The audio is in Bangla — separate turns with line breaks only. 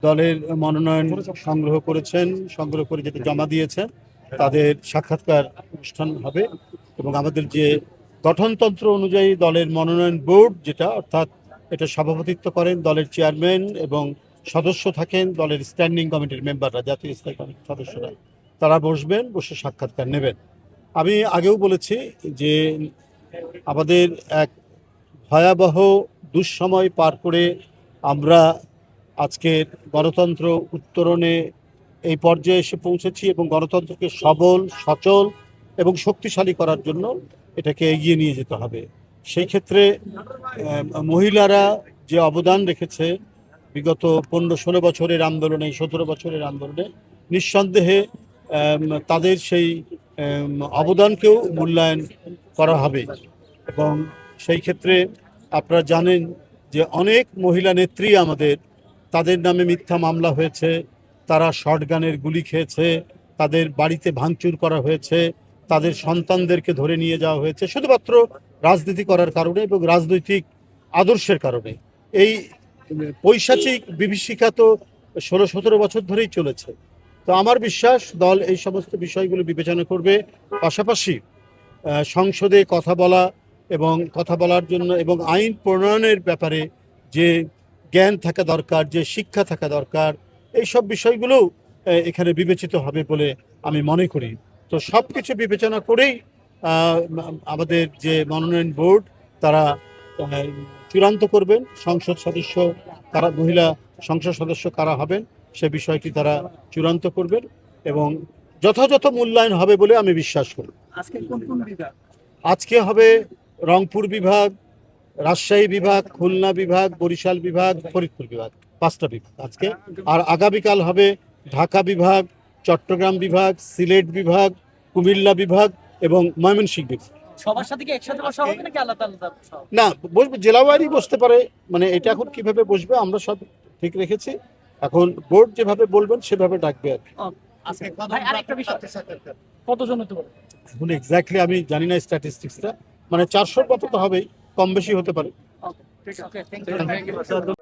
দলের মনোনয়ন সংগ্রহ করেছেন, সংগ্রহ করে যেটা জমা দিয়েছে তাদের সাক্ষাৎকার অনুষ্ঠান হবে। এবং আমাদের যে গঠনতন্ত্র অনুযায়ী দলের মনোনয়ন বোর্ড যেটা, অর্থাৎ এটা সভাপতিত্ব করেন দলের চেয়ারম্যান এবং সদস্য থাকেন দলের স্ট্যান্ডিং কমিটির মেম্বাররা, জাতীয় স্থায়ী কমিটির সদস্যরা, তারা বসবেন, বসে সাক্ষাৎকার নেবেন। আমি আগেও বলেছি যে আমাদের এক ভয়াবহ দুঃসময় পার করে আমরা আজকের গণতন্ত্র উত্তরণে এই পর্যায়ে এসে পৌঁছেছি এবং গণতন্ত্রকে সবল, সচল এবং শক্তিশালী করার জন্য এটাকে এগিয়ে নিয়ে যেতে হবে। সেই ক্ষেত্রে মহিলারা যে অবদান রেখেছে বিগত 15-16 বছরের আন্দোলনে, 17 বছরের আন্দোলনে, নিঃসন্দেহে তাদের সেই অবদানকেও মূল্যায়ন করা হবে। এবং সেই ক্ষেত্রে আপনারা জানেন যে অনেক মহিলা নেত্রী আমাদের, তাদের নামে মিথ্যা মামলা হয়েছে, তারা শর্টগানের গুলি খেয়েছে, তাদের বাড়িতে ভাঙচুর করা হয়েছে, তাদের সন্তানদেরকে ধরে নিয়ে যাওয়া হয়েছে শুধুমাত্র রাজনীতি করার কারণে এবং রাজনৈতিক আদর্শের কারণে। এই পৈশাচিক বিভীষিকা তো 16-17 বছর ধরেই চলেছে। তো আমার বিশ্বাস দল এই সমস্ত বিষয়গুলো বিবেচনা করবে। পাশাপাশি সংসদে কথা বলা এবং কথা বলার জন্য এবং আইন প্রণয়নের ব্যাপারে যে জ্ঞান থাকা দরকার, যে শিক্ষা থাকা দরকার, এই সব বিষয়গুলোও এখানে বিবেচিত হবে বলে আমি মনে করি। তো সব কিছু বিবেচনা করেই আমাদের যে মনোনয়ন বোর্ড তারা চূড়ান্ত করবেন সংসদ সদস্য কারা, মহিলা সংসদ সদস্য কারা হবেন সে বিষয়টি তারা চূড়ান্ত করবেন এবং যথাযথ মূল্যায়ন হবে বলে আমি বিশ্বাস করি। আজকে হবে রংপুর বিভাগ, রাজশাহী বিভাগ, খুলনা বিভাগ, বরিশাল বিভাগ, ফরিদপুর বিভাগ, 5টা বিভাগ আজকে। আর আগামীকাল হবে ঢাকা বিভাগ, চট্টগ্রাম বিভাগ, সিলেট বিভাগ, কুমিল্লা বিভাগ এবং ময়মনসিংহ বিভাগ।
সবার সাথে কি একসাথে বসা হবে নাকি আলাদা আলাদা?
না, বসবে, জেলাওয়ারি বসতে পারে। মানে এটা এখন কিভাবে বসবে আমরা সব ঠিক রেখেছি, এখন বোর্ড যেভাবে বলবেন সেভাবে ডাকবে আর কি।
ভাই আরেকটা বিষয়, কতজন হতে পারে
এখন এক্স্যাক্টলি আমি জানি না স্ট্যাটিস্টিক্সটা, মানে 400-র মতো তো হবেই, কম বেশি হতে পারে।
ওকে, থ্যাংক ইউ।